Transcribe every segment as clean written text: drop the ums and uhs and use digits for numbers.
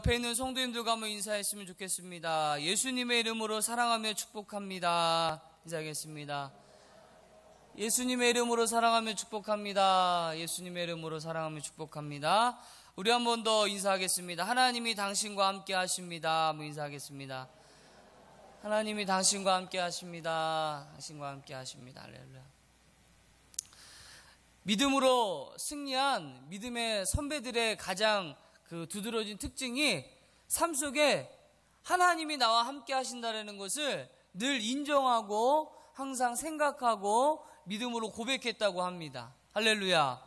옆에 있는 성도님들과 한번 인사했으면 좋겠습니다. 예수님의 이름으로 사랑하며 축복합니다. 인사하겠습니다. 예수님의 이름으로 사랑하며 축복합니다. 예수님의 이름으로 사랑하며 축복합니다. 우리 한 번 더 인사하겠습니다. 하나님이 당신과 함께 하십니다. 한번 인사하겠습니다. 하나님이 당신과 함께 하십니다. 당신과 함께 하십니다. 할렐루야. 믿음으로 승리한 믿음의 선배들의 가장 두드러진 특징이 삶 속에 하나님이 나와 함께 하신다는 것을 늘 인정하고 항상 생각하고 믿음으로 고백했다고 합니다. 할렐루야.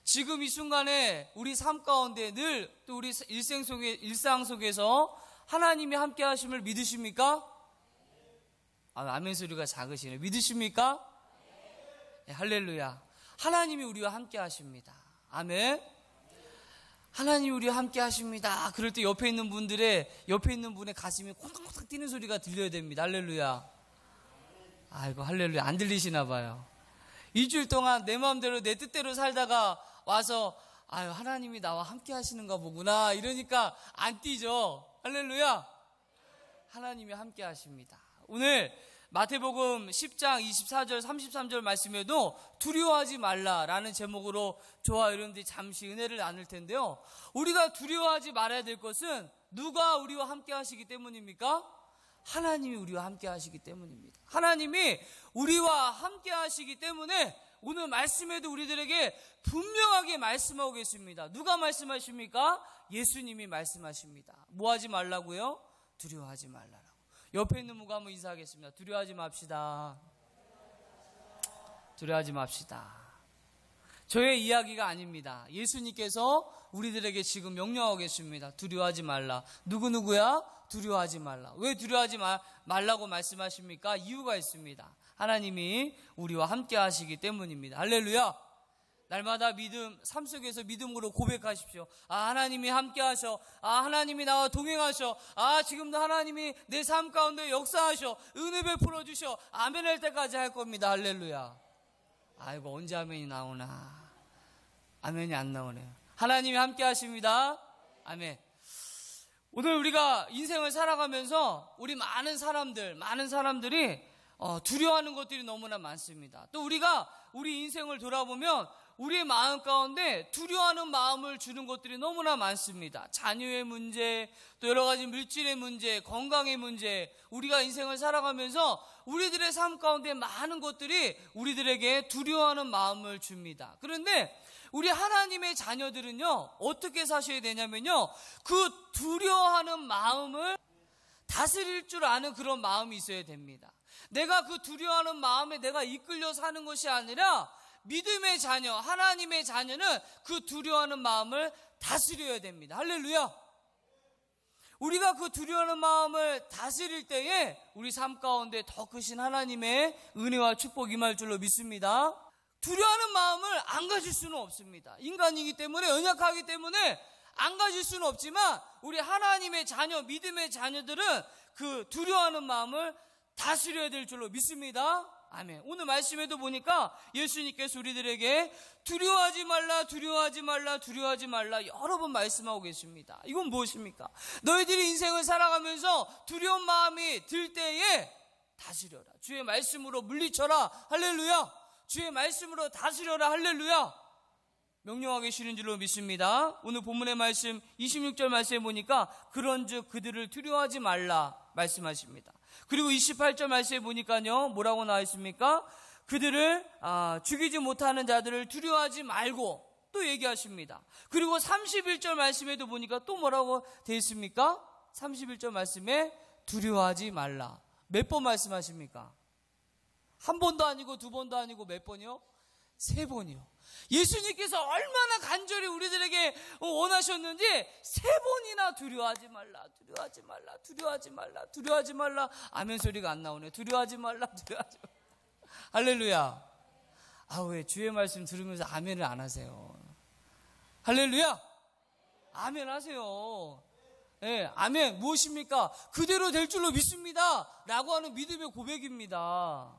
지금 이 순간에 우리 삶 가운데 늘 또 우리 일상 속에서 하나님이 함께 하심을 믿으십니까? 아멘 소리가 작으시네. 믿으십니까? 네, 할렐루야. 하나님이 우리와 함께 하십니다. 아멘. 하나님이 우리와 함께 하십니다. 그럴 때 옆에 있는 분의 가슴이 콩닥콩닥 뛰는 소리가 들려야 됩니다. 할렐루야. 아이고, 할렐루야. 안 들리시나 봐요. 일주일 동안 내 마음대로 내 뜻대로 살다가 와서 아유, 하나님이 나와 함께 하시는가 보구나 이러니까 안 뛰죠. 할렐루야. 하나님이 함께 하십니다. 오늘 마태복음 10장 24절 33절 말씀에도 두려워하지 말라라는 제목으로 저와 여러분들이 잠시 은혜를 나눌 텐데요. 우리가 두려워하지 말아야 될 것은 누가 우리와 함께 하시기 때문입니까? 하나님이 우리와 함께 하시기 때문입니다. 하나님이 우리와 함께 하시기 때문에 오늘 말씀에도 우리들에게 분명하게 말씀하고 계십니다. 누가 말씀하십니까? 예수님이 말씀하십니다. 뭐 하지 말라고요? 두려워하지 말라라고. 옆에 있는 분과 한번 인사하겠습니다. 두려워하지 맙시다. 두려워하지 맙시다. 저의 이야기가 아닙니다. 예수님께서 우리들에게 지금 명령하고 계십니다. 두려워하지 말라. 누구야? 두려워하지 말라. 왜 두려워하지 말라고 말씀하십니까? 이유가 있습니다. 하나님이 우리와 함께 하시기 때문입니다. 할렐루야. 날마다 삶 속에서 믿음으로 고백하십시오. 하나님이 함께 하셔. 하나님이 나와 동행하셔. 지금도 하나님이 내 삶 가운데 역사하셔. 은혜 베풀어 주셔. 아멘 할 때까지 할 겁니다. 할렐루야. 아이고, 언제 아멘이 나오나. 아멘이 안 나오네요. 하나님이 함께 하십니다. 아멘. 오늘 우리가 인생을 살아가면서 우리 많은 사람들이 두려워하는 것들이 너무나 많습니다. 또 우리가 우리 인생을 돌아보면 우리의 마음 가운데 두려워하는 마음을 주는 것들이 너무나 많습니다. 자녀의 문제, 또 여러 가지 물질의 문제, 건강의 문제, 우리가 인생을 살아가면서 우리들의 삶 가운데 많은 것들이 우리들에게 두려워하는 마음을 줍니다. 그런데 우리 하나님의 자녀들은요, 어떻게 사셔야 되냐면요, 그 두려워하는 마음을 다스릴 줄 아는 그런 마음이 있어야 됩니다. 내가 그 두려워하는 마음에 내가 이끌려 사는 것이 아니라 믿음의 자녀, 하나님의 자녀는 그 두려워하는 마음을 다스려야 됩니다. 할렐루야. 우리가 그 두려워하는 마음을 다스릴 때에 우리 삶 가운데 더 크신 하나님의 은혜와 축복이 임할 줄로 믿습니다. 두려워하는 마음을 안 가질 수는 없습니다. 인간이기 때문에, 연약하기 때문에 안 가질 수는 없지만 우리 하나님의 자녀, 믿음의 자녀들은 그 두려워하는 마음을 다스려야 될 줄로 믿습니다. 아멘. 오늘 말씀에도 보니까 예수님께서 우리들에게 두려워하지 말라, 두려워하지 말라, 두려워하지 말라 여러 번 말씀하고 계십니다. 이건 무엇입니까? 너희들이 인생을 살아가면서 두려운 마음이 들 때에 다스려라. 주의 말씀으로 물리쳐라. 할렐루야. 주의 말씀으로 다스려라. 할렐루야. 명령하고 계시는 줄로 믿습니다. 오늘 본문의 말씀 26절 말씀에 보니까 그런즉 그들을 두려워하지 말라 말씀하십니다. 그리고 28절 말씀에 보니까요, 뭐라고 나와 있습니까? 그들을 죽이지 못하는 자들을 두려워하지 말고 또 얘기하십니다. 그리고 31절 말씀에도 보니까 또 뭐라고 되어 있습니까? 31절 말씀에 두려워하지 말라. 몇 번 말씀하십니까? 한 번도 아니고 두 번도 아니고 몇 번이요? 세 번이요. 예수님께서 얼마나 간절히 우리들에게 원하셨는지 세 번이나 두려워하지 말라, 두려워하지 말라, 두려워하지 말라, 두려워하지 말라. 아멘 소리가 안 나오네. 두려워하지 말라, 두려워하지 말라. 할렐루야. 왜 주의 말씀 들으면서 아멘을 안 하세요? 할렐루야. 아멘 하세요. 네, 아멘. 무엇입니까? 그대로 될 줄로 믿습니다 라고 하는 믿음의 고백입니다.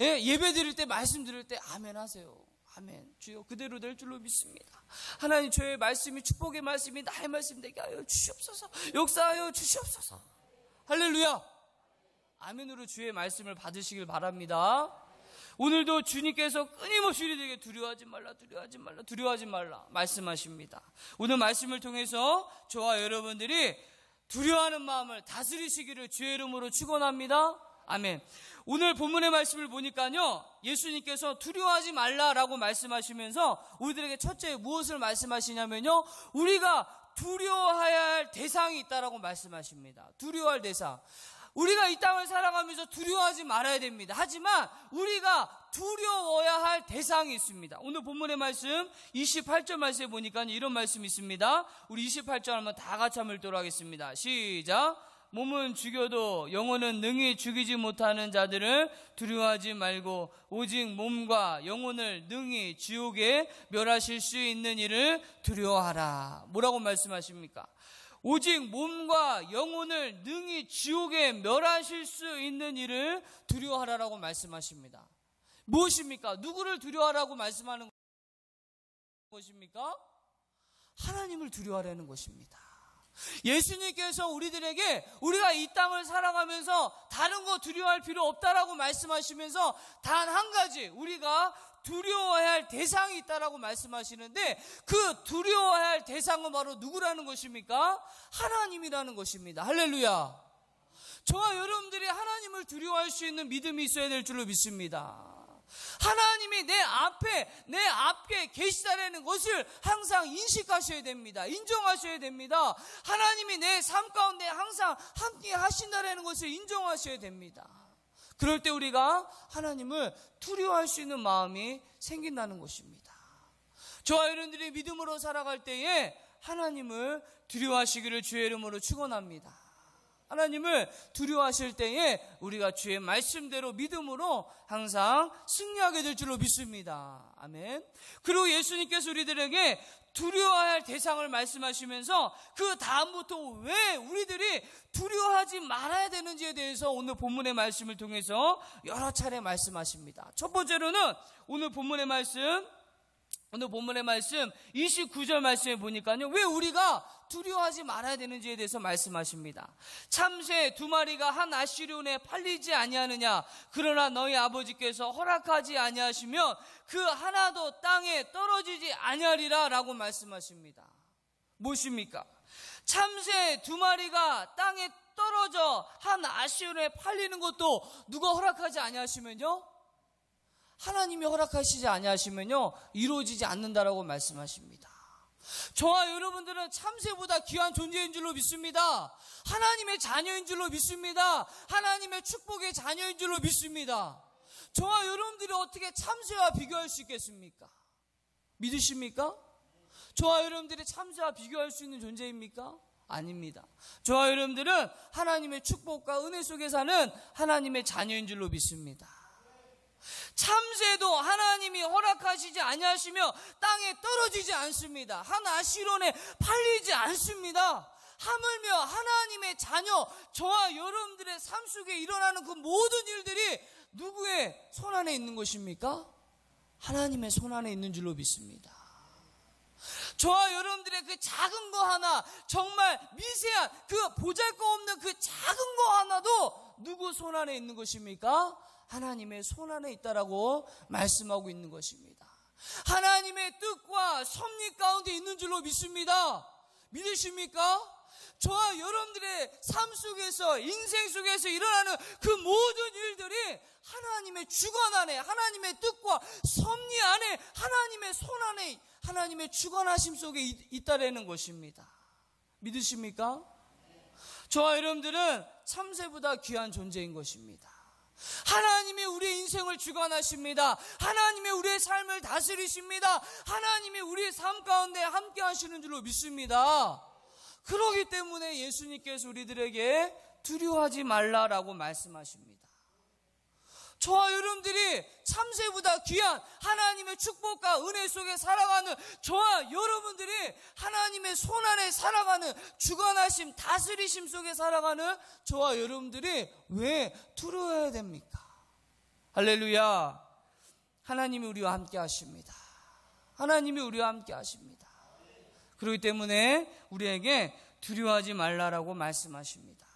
예, 예배 드릴 때, 말씀 드릴 때 아멘 하세요. 아멘. 주여 그대로 될 줄로 믿습니다. 하나님 저의 말씀이 축복의 말씀이 나의 말씀 되게 하여 주시옵소서. 역사하여 주시옵소서. 할렐루야. 아멘으로 주의 말씀을 받으시길 바랍니다. 오늘도 주님께서 끊임없이 우리에게 두려워하지 말라, 두려워하지 말라, 두려워하지 말라 말씀하십니다. 오늘 말씀을 통해서 저와 여러분들이 두려워하는 마음을 다스리시기를 주의 이름으로 축원합니다. 아멘. 오늘 본문의 말씀을 보니까요, 예수님께서 두려워하지 말라라고 말씀하시면서 우리들에게 첫째 무엇을 말씀하시냐면요, 우리가 두려워해야 할 대상이 있다라고 말씀하십니다. 두려워할 대상. 우리가 이 땅을 살아가면서 두려워하지 말아야 됩니다. 하지만 우리가 두려워야 할 대상이 있습니다. 오늘 본문의 말씀 28절 말씀에 보니까 이런 말씀이 있습니다. 우리 28절 한번 다 같이 한번 읽도록 하겠습니다. 시작. 몸은 죽여도 영혼은 능히 죽이지 못하는 자들을 두려워하지 말고 오직 몸과 영혼을 능히 지옥에 멸하실 수 있는 이를 두려워하라. 뭐라고 말씀하십니까? 오직 몸과 영혼을 능히 지옥에 멸하실 수 있는 이를 두려워하라라고 말씀하십니다. 무엇입니까? 누구를 두려워하라고 말씀하는 것입니까? 하나님을 두려워하라는 것입니다. 예수님께서 우리들에게 우리가 이 땅을 살아가면서 다른 거 두려워할 필요 없다라고 말씀하시면서 단 한 가지 우리가 두려워해야 할 대상이 있다라고 말씀하시는데 그 두려워해야 할 대상은 바로 누구라는 것입니까? 하나님이라는 것입니다. 할렐루야. 저와 여러분들이 하나님을 두려워할 수 있는 믿음이 있어야 될 줄로 믿습니다. 하나님이 내 앞에 계시다라는 것을 항상 인식하셔야 됩니다. 인정하셔야 됩니다. 하나님이 내 삶 가운데 항상 함께 하신다라는 것을 인정하셔야 됩니다. 그럴 때 우리가 하나님을 두려워할 수 있는 마음이 생긴다는 것입니다. 저와 여러분들이 믿음으로 살아갈 때에 하나님을 두려워하시기를 주의 이름으로 축원합니다. 하나님을 두려워하실 때에 우리가 주의 말씀대로 믿음으로 항상 승리하게 될 줄로 믿습니다. 아멘. 그리고 예수님께서 우리들에게 두려워해야 할 대상을 말씀하시면서 그 다음부터 왜 우리들이 두려워하지 말아야 되는지에 대해서 오늘 본문의 말씀을 통해서 여러 차례 말씀하십니다. 첫 번째로는 오늘 본문의 말씀 29절 말씀에 보니까요, 왜 우리가 두려워하지 말아야 되는지에 대해서 말씀하십니다. 참새 2마리가 한 아시리온에 팔리지 아니하느냐? 그러나 너희 아버지께서 허락하지 아니하시면 그 하나도 땅에 떨어지지 아니하리라 라고 말씀하십니다. 무엇입니까? 참새 2마리가 땅에 떨어져 한 아시리온에 팔리는 것도 누가 허락하지 아니하시면요? 하나님이 허락하시지 아니하시면요 이루어지지 않는다라고 말씀하십니다. 저와 여러분들은 참새보다 귀한 존재인 줄로 믿습니다. 하나님의 자녀인 줄로 믿습니다. 하나님의 축복의 자녀인 줄로 믿습니다. 저와 여러분들이 어떻게 참새와 비교할 수 있겠습니까? 믿으십니까? 저와 여러분들이 참새와 비교할 수 있는 존재입니까? 아닙니다. 저와 여러분들은 하나님의 축복과 은혜 속에 사는 하나님의 자녀인 줄로 믿습니다. 참새도 하나님이 허락하시지 아니하시며 땅에 떨어지지 않습니다. 한 아시론에 팔리지 않습니다. 하물며 하나님의 자녀, 저와 여러분들의 삶 속에 일어나는 그 모든 일들이 누구의 손 안에 있는 것입니까? 하나님의 손 안에 있는 줄로 믿습니다. 저와 여러분들의 그 작은 거 하나, 정말 미세한 그 보잘것없는 그 작은 거 하나도 누구 손 안에 있는 것입니까? 하나님의 손 안에 있다라고 말씀하고 있는 것입니다. 하나님의 뜻과 섭리 가운데 있는 줄로 믿습니다. 믿으십니까? 저와 여러분들의 삶 속에서, 인생 속에서 일어나는 그 모든 일들이 하나님의 주관 안에, 하나님의 뜻과 섭리 안에, 하나님의 손 안에, 하나님의 주관하심 속에 있다라는 것입니다. 믿으십니까? 저와 여러분들은 참새보다 귀한 존재인 것입니다. 하나님이 우리의 인생을 주관하십니다. 하나님이 우리의 삶을 다스리십니다. 하나님이 우리의 삶 가운데 함께 하시는 줄로 믿습니다. 그렇기 때문에 예수님께서 우리들에게 두려워하지 말라라고 말씀하십니다. 저와 여러분들이 참새보다 귀한 하나님의 축복과 은혜 속에 살아가는 저와 여러분들이 하나님의 손 안에 살아가는 주관하심, 다스리심 속에 살아가는 저와 여러분들이 왜 두려워해야 됩니까? 할렐루야. 하나님이 우리와 함께 하십니다. 하나님이 우리와 함께 하십니다. 그렇기 때문에 우리에게 두려워하지 말라라고 말씀하십니다.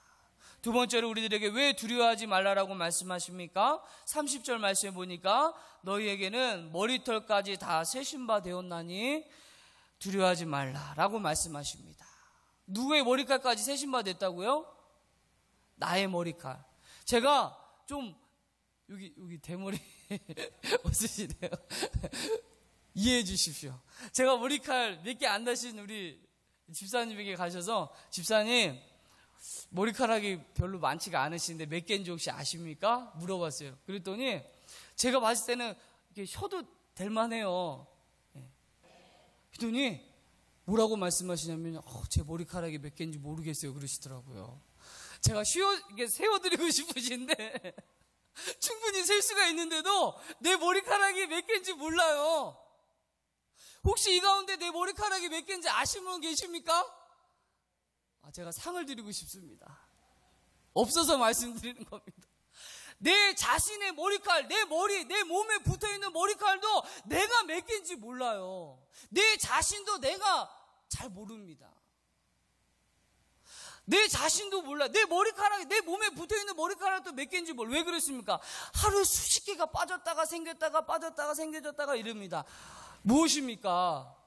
두 번째로 우리들에게 왜 두려워하지 말라라고 말씀하십니까? 30절 말씀해 보니까 너희에게는 머리털까지 다 세신 바 되었나니 두려워하지 말라라고 말씀하십니다. 누구의 머리칼까지 세신 바 됐다고요? 나의 머리칼. 제가 좀 여기 대머리 없으시네요. 이해해 주십시오. 제가 머리칼 몇 개 안 나신 우리 집사님에게 가셔서 집사님 머리카락이 별로 많지가 않으신데 몇 개인지 혹시 아십니까? 물어봤어요. 그랬더니 제가 봤을 때는 이렇게 쉬어도 될 만해요. 그랬더니 뭐라고 말씀하시냐면 제 머리카락이 몇 개인지 모르겠어요 그러시더라고요. 제가 이게 세워드리고 싶으신데 충분히 셀 수가 있는데도 내 머리카락이 몇 개인지 몰라요. 혹시 이 가운데 내 머리카락이 몇 개인지 아시는 분 계십니까? 제가 상을 드리고 싶습니다. 없어서 말씀드리는 겁니다. 내 자신의 머리칼, 내 몸에 붙어있는 머리칼도 내가 몇 개인지 몰라요. 내 자신도 내가 잘 모릅니다. 내 자신도 몰라. 내 머리카락이, 내 몸에 붙어있는 머리카락도 몇 개인지 몰라. 왜 그렇습니까? 하루 수십 개가 빠졌다가 생겼다가 빠졌다가 생겨졌다가 이럽니다. 무엇입니까?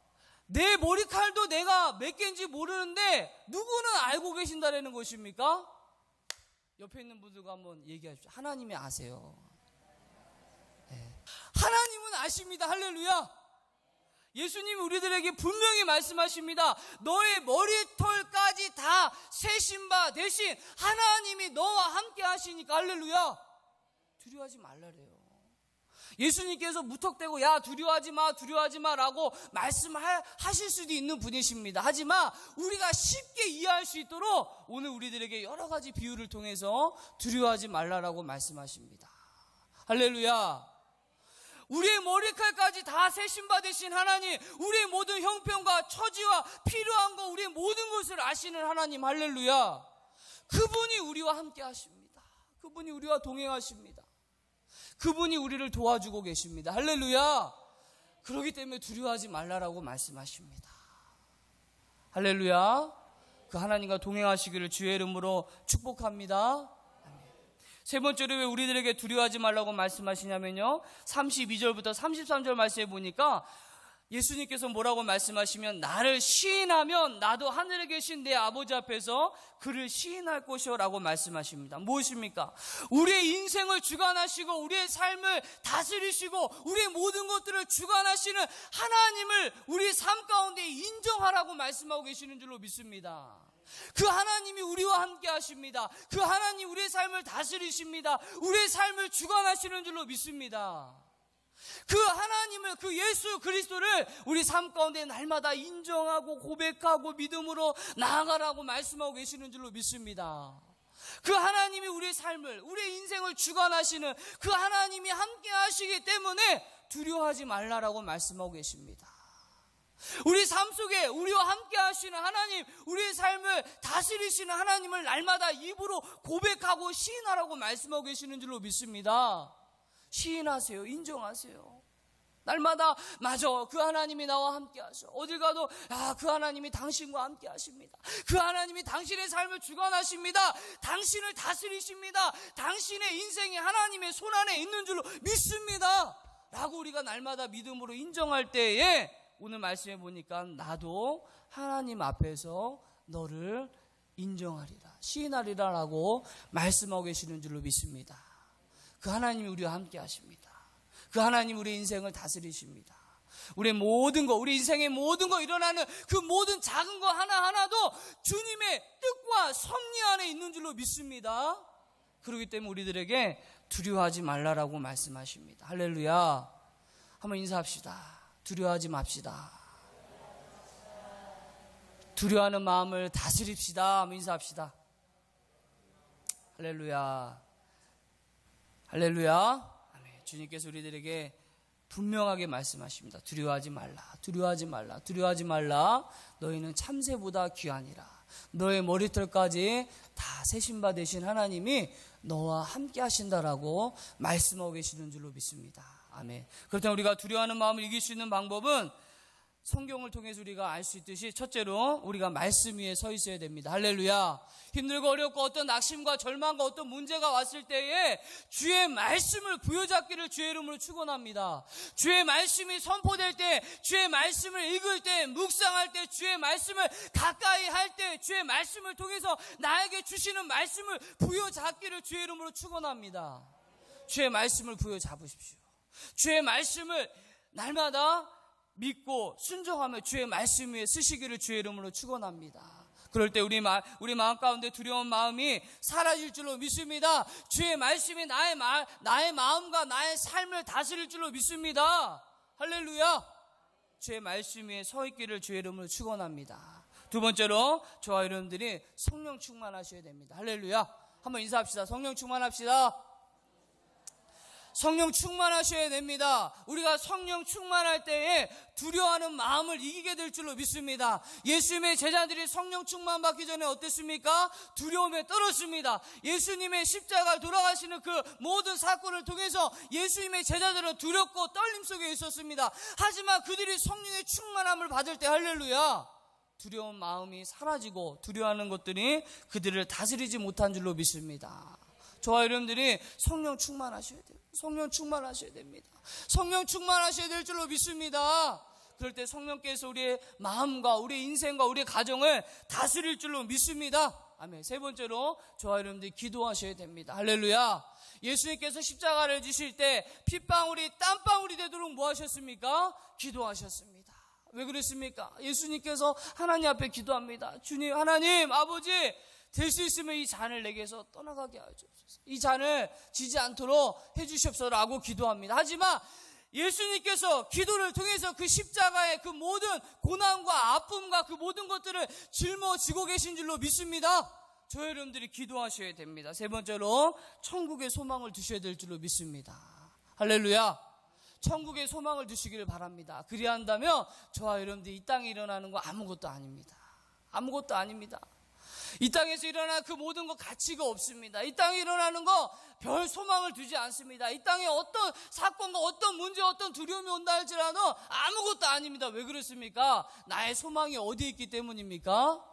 내 머리칼도 내가 몇 개인지 모르는데 누구는 알고 계신다라는 것입니까? 옆에 있는 분들과 한번 얘기하십시오. 하나님이 아세요. 네. 하나님은 아십니다. 할렐루야. 예수님이 우리들에게 분명히 말씀하십니다. 너의 머리털까지 다 세신 바 대신 하나님이 너와 함께 하시니까 할렐루야. 두려워하지 말라래요. 예수님께서 무턱대고 야 두려워하지 마 라고 말씀하실 수도 있는 분이십니다. 하지만 우리가 쉽게 이해할 수 있도록 오늘 우리들에게 여러 가지 비유를 통해서 두려워하지 말라라고 말씀하십니다. 할렐루야. 우리의 머리칼까지 다 세신 바 되신 하나님, 우리의 모든 형편과 처지와 필요한 거 우리의 모든 것을 아시는 하나님, 할렐루야. 그분이 우리와 함께 하십니다. 그분이 우리와 동행하십니다. 그분이 우리를 도와주고 계십니다. 할렐루야. 그렇기 때문에 두려워하지 말라라고 말씀하십니다. 할렐루야. 그 하나님과 동행하시기를 주의 이름으로 축복합니다. 세 번째로 왜 우리들에게 두려워하지 말라고 말씀하시냐면요, 32절부터 33절 말씀해 보니까 예수님께서 뭐라고 말씀하시면 나를 시인하면 나도 하늘에 계신 내 아버지 앞에서 그를 시인할 것이요 라고 말씀하십니다. 무엇입니까? 우리의 인생을 주관하시고 우리의 삶을 다스리시고 우리의 모든 것들을 주관하시는 하나님을 우리의 삶 가운데 인정하라고 말씀하고 계시는 줄로 믿습니다. 그 하나님이 우리와 함께 하십니다. 그 하나님 우리의 삶을 다스리십니다. 우리의 삶을 주관하시는 줄로 믿습니다. 그 하나님을, 그 예수 그리스도를 우리 삶 가운데 날마다 인정하고 고백하고 믿음으로 나아가라고 말씀하고 계시는 줄로 믿습니다. 그 하나님이 우리의 삶을, 우리의 인생을 주관하시는 그 하나님이 함께 하시기 때문에 두려워하지 말라라고 말씀하고 계십니다. 우리 삶 속에 우리와 함께 하시는 하나님, 우리의 삶을 다스리시는 하나님을 날마다 입으로 고백하고 시인하라고 말씀하고 계시는 줄로 믿습니다. 시인하세요. 인정하세요. 날마다 맞아, 그 하나님이 나와 함께 하셔. 어딜 가도 그 하나님이 당신과 함께 하십니다. 그 하나님이 당신의 삶을 주관하십니다. 당신을 다스리십니다. 당신의 인생이 하나님의 손안에 있는 줄로 믿습니다 라고 우리가 날마다 믿음으로 인정할 때에 오늘 말씀해 보니까 나도 하나님 앞에서 너를 인정하리라, 시인하리라 라고 말씀하고 계시는 줄로 믿습니다. 그 하나님이 우리와 함께 하십니다. 그 하나님 우리 인생을 다스리십니다. 우리의 모든 것, 우리 인생의 모든 것 일어나는 그 모든 작은 것 하나하나도 주님의 뜻과 섭리 안에 있는 줄로 믿습니다. 그렇기 때문에 우리들에게 두려워하지 말라라고 말씀하십니다. 할렐루야. 한번 인사합시다. 두려워하지 맙시다. 두려워하는 마음을 다스립시다. 한번 인사합시다. 할렐루야. 할렐루야. 아멘. 주님께서 우리들에게 분명하게 말씀하십니다. 두려워하지 말라. 두려워하지 말라. 두려워하지 말라. 너희는 참새보다 귀하니라. 너의 머리털까지 다 세신 바 되신 하나님이 너와 함께 하신다라고 말씀하고 계시는 줄로 믿습니다. 아멘. 그렇다면 우리가 두려워하는 마음을 이길 수 있는 방법은 성경을 통해서 우리가 알 수 있듯이 첫째로 우리가 말씀 위에 서 있어야 됩니다. 할렐루야. 힘들고 어렵고 어떤 낙심과 절망과 어떤 문제가 왔을 때에 주의 말씀을 부여잡기를 주의 이름으로 축원합니다. 주의 말씀이 선포될 때, 주의 말씀을 읽을 때, 묵상할 때, 주의 말씀을 가까이 할 때, 주의 말씀을 통해서 나에게 주시는 말씀을 부여잡기를 주의 이름으로 축원합니다. 주의 말씀을 부여잡으십시오. 주의 말씀을 날마다 믿고 순종하며 주의 말씀 위에 쓰시기를 주의 이름으로 축원합니다. 그럴 때 우리 마음 가운데 두려운 마음이 사라질 줄로 믿습니다. 주의 말씀이 나의 마음과 나의 삶을 다스릴 줄로 믿습니다. 할렐루야. 주의 말씀 위에 서 있기를 주의 이름으로 축원합니다. 두 번째로 저와 여러분들이 성령 충만하셔야 됩니다. 할렐루야. 한번 인사합시다. 성령 충만합시다. 성령 충만하셔야 됩니다. 우리가 성령 충만할 때에 두려워하는 마음을 이기게 될 줄로 믿습니다. 예수님의 제자들이 성령 충만받기 전에 어땠습니까? 두려움에 떨었습니다. 예수님의 십자가를 돌아가시는 그 모든 사건을 통해서 예수님의 제자들은 두렵고 떨림 속에 있었습니다. 하지만 그들이 성령의 충만함을 받을 때 할렐루야, 두려운 마음이 사라지고 두려워하는 것들이 그들을 다스리지 못한 줄로 믿습니다. 저와 여러분들이 성령 충만하셔야 돼요. 성령 충만하셔야 됩니다. 성령 충만하셔야 될 줄로 믿습니다. 그럴 때 성령께서 우리의 마음과 우리의 인생과 우리의 가정을 다스릴 줄로 믿습니다. 아멘. 세 번째로 저와 여러분들이 기도하셔야 됩니다. 할렐루야. 예수님께서 십자가를 지실 때 핏방울이 땀방울이 되도록 뭐 하셨습니까? 기도하셨습니다. 왜 그랬습니까? 예수님께서 하나님 앞에 기도합니다. 주님, 하나님, 아버지, 될 수 있으면 이 잔을 내게서 떠나가게 하옵소서. 이 잔을 지지 않도록 해주시옵소서라고 기도합니다. 하지만 예수님께서 기도를 통해서 그 십자가의 그 모든 고난과 아픔과 그 모든 것들을 짊어지고 계신 줄로 믿습니다. 저 여러분들이 기도하셔야 됩니다. 세 번째로 천국의 소망을 두셔야 될 줄로 믿습니다. 할렐루야. 천국의 소망을 두시기를 바랍니다. 그리한다면 저와 여러분들이 이 땅에 일어나는 거 아무것도 아닙니다. 아무것도 아닙니다. 이 땅에서 일어나는 그 모든 것 가치가 없습니다. 이 땅에 일어나는 거 별 소망을 두지 않습니다. 이 땅에 어떤 사건과 어떤 문제, 어떤 두려움이 온다 할지라도 아무것도 아닙니다. 왜 그렇습니까? 나의 소망이 어디에 있기 때문입니까?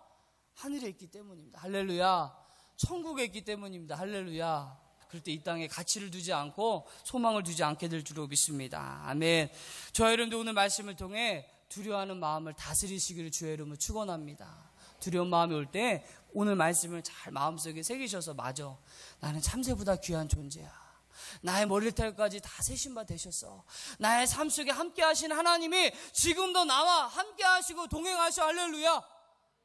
하늘에 있기 때문입니다. 할렐루야. 천국에 있기 때문입니다. 할렐루야. 그럴 때 이 땅에 가치를 두지 않고 소망을 두지 않게 될 줄로 믿습니다. 아멘. 저와 여러분들 오늘 말씀을 통해 두려워하는 마음을 다스리시기를 주의 이름으로 축원합니다. 두려운 마음이 올 때 오늘 말씀을 잘 마음속에 새기셔서, 맞아, 나는 참새보다 귀한 존재야. 나의 머리털까지 다 세신 바 되셨어. 나의 삶 속에 함께 하신 하나님이 지금도 나와 함께 하시고 동행하셔. 할렐루야.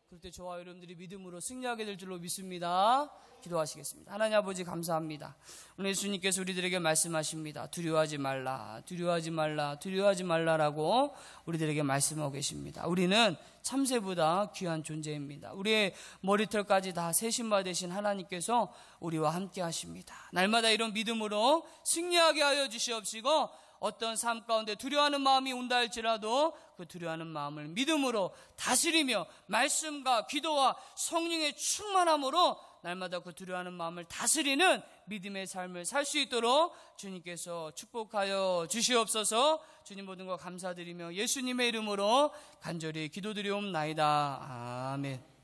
그럴 때 저와 여러분들이 믿음으로 승리하게 될 줄로 믿습니다. 기도하시겠습니다. 하나님 아버지, 감사합니다. 오늘 예수님께서 우리들에게 말씀하십니다. 두려워하지 말라, 두려워하지 말라, 두려워하지 말라라고 우리들에게 말씀하고 계십니다. 우리는 참새보다 귀한 존재입니다. 우리의 머리털까지 다 세신 바 되신 하나님께서 우리와 함께 하십니다. 날마다 이런 믿음으로 승리하게 하여 주시옵시고, 어떤 삶 가운데 두려워하는 마음이 온다 할지라도 그 두려워하는 마음을 믿음으로 다스리며 말씀과 기도와 성령의 충만함으로 날마다 그 두려워하는 마음을 다스리는 믿음의 삶을 살 수 있도록 주님께서 축복하여 주시옵소서. 주님, 모든 것 감사드리며 예수님의 이름으로 간절히 기도드리옵나이다. 아멘.